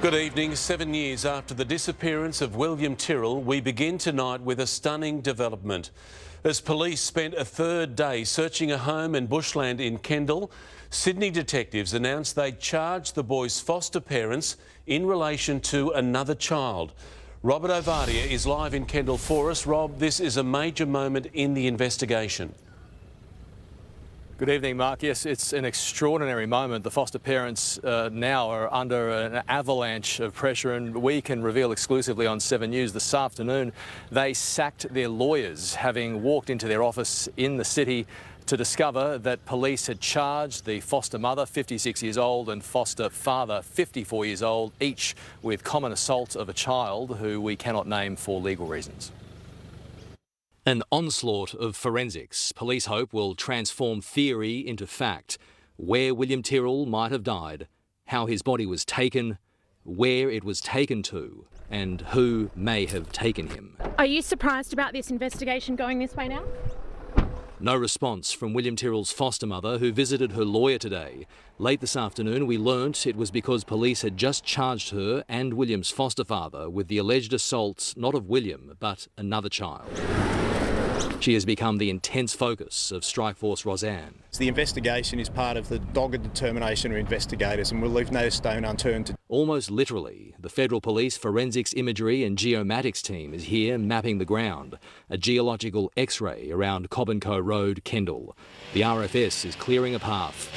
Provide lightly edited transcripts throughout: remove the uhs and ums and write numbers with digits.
Good evening. 7 years after the disappearance of William Tyrrell, we begin tonight with a stunning development. As police spent a third day searching a home and bushland in Kendall, Sydney detectives announced they'd charged the boy's foster parents in relation to another child. Robert Ovadia is live in Kendall for us. Rob, this is a major moment in the investigation. Good evening, Mark. Yes, it's an extraordinary moment. The foster parents now are under an avalanche of pressure, and we can reveal exclusively on 7 News this afternoon they sacked their lawyers, having walked into their office in the city to discover that police had charged the foster mother, 56 years old, and foster father, 54 years old, each with common assault of a child who we cannot name for legal reasons. An onslaught of forensics police hope will transform theory into fact. Where William Tyrrell might have died, how his body was taken, where it was taken to, and who may have taken him. Are you surprised about this investigation going this way now? No response from William Tyrrell's foster mother, who visited her lawyer today. Late this afternoon, we learnt it was because police had just charged her and William's foster father with the alleged assaults not of William, but another child. She has become the intense focus of Strikeforce Roseanne. The investigation is part of the dogged determination of investigators, and we'll leave no stone unturned. Almost literally, the Federal Police Forensics Imagery and Geomatics team is here mapping the ground. A geological X-ray around Cobb & Co Road, Kendall. The RFS is clearing a path.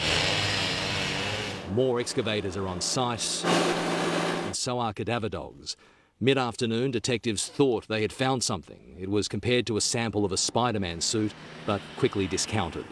More excavators are on site, and so are cadaver dogs. Mid-afternoon, detectives thought they had found something. It was compared to a sample of a Spider-Man suit, but quickly discounted.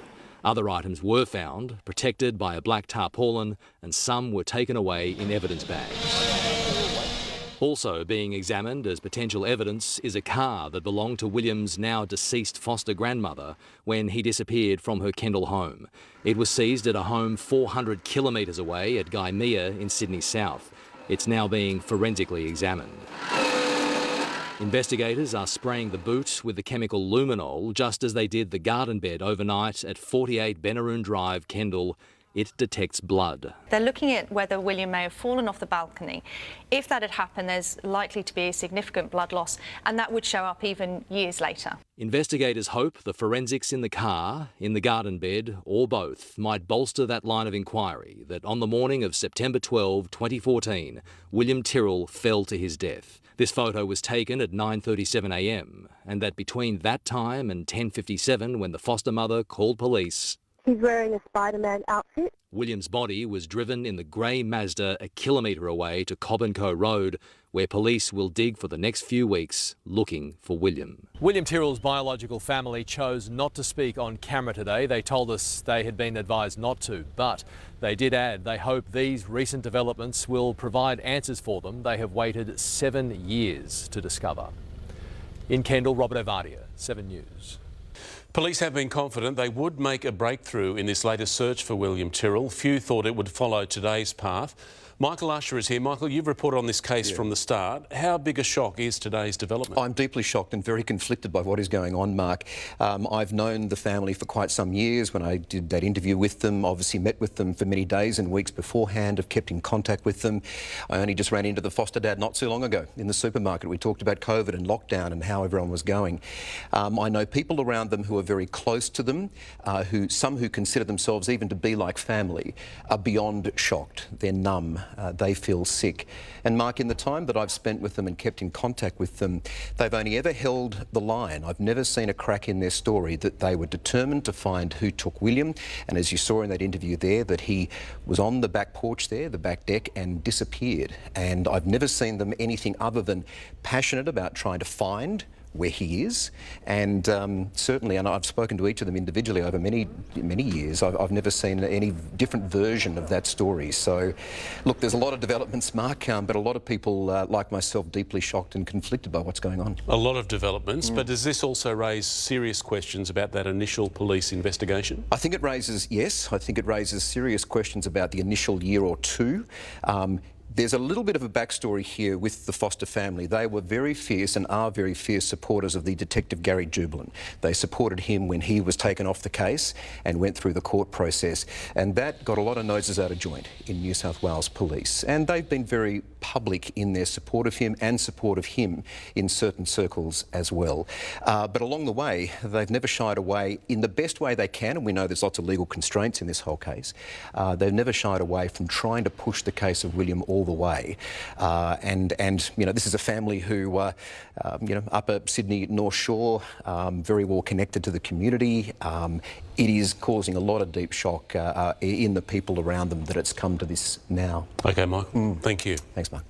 Other items were found, protected by a black tarpaulin, and some were taken away in evidence bags. Also being examined as potential evidence is a car that belonged to William's now deceased foster grandmother when he disappeared from her Kendall home. It was seized at a home 400 kilometres away at Gymea in Sydney South. It's now being forensically examined. Investigators are spraying the boot with the chemical luminol, just as they did the garden bed overnight at 48 Benaroon Drive, Kendall. It detects blood. They're looking at whether William may have fallen off the balcony. If that had happened, there's likely to be a significant blood loss, and that would show up even years later. Investigators hope the forensics in the car, in the garden bed, or both, might bolster that line of inquiry that on the morning of September 12, 2014, William Tyrrell fell to his death. This photo was taken at 9:37 a.m, and that between that time and 10:57, when the foster mother called police, he's wearing a Spider-Man outfit. William's body was driven in the grey Mazda a kilometre away to Cobb & Co Road, where police will dig for the next few weeks looking for William. William Tyrrell's biological family chose not to speak on camera today. They told us they had been advised not to, but they did add they hope these recent developments will provide answers for them they have waited 7 years to discover. In Kendall, Robert Ovadia, 7 News. Police have been confident they would make a breakthrough in this latest search for William Tyrrell. Few thought it would follow today's path. Michael Usher is here. Michael, you've reported on this case from the start. How big a shock is today's development? I'm deeply shocked and very conflicted by what is going on, Mark. I've known the family for quite some years. When I did that interview with them, obviously met with them for many days and weeks beforehand, have kept in contact with them. I only just ran into the foster dad not so long ago in the supermarket. We talked about COVID and lockdown and how everyone was going. I know people around them who are very close to them, some who consider themselves even to be like family, are beyond shocked. They're numb. They feel sick. And Mark, in the time that I've spent with them and kept in contact with them, they've only ever held the line. I've never seen a crack in their story that they were determined to find who took William. And as you saw in that interview there, that he was on the back porch there, the back deck, and disappeared. And I've never seen them anything other than passionate about trying to find where he is, and certainly, and I've spoken to each of them individually over many years, I've never seen any different version of that story. So look, there's a lot of developments, Mark, but a lot of people like myself deeply shocked and conflicted by what's going on. A lot of developments, but does this also raise serious questions about that initial police investigation? I think it raises, yes, I think it raises serious questions about the initial year or two. There's a little bit of a backstory here with the Foster family. They were very fierce and are very fierce supporters of the Detective Gary Jubilant. They supported him when he was taken off the case and went through the court process. And that got a lot of noses out of joint in New South Wales Police. And they've been very public in their support of him and support of him in certain circles as well. But along the way, they've never shied away in the best way they can, and we know there's lots of legal constraints in this whole case. They've never shied away from trying to push the case of William all the way. And you know, this is a family who, you know, Upper Sydney North Shore, very well connected to the community. It is causing a lot of deep shock in the people around them that it's come to this now. OK, Mike. Thank you. Thanks, Mark.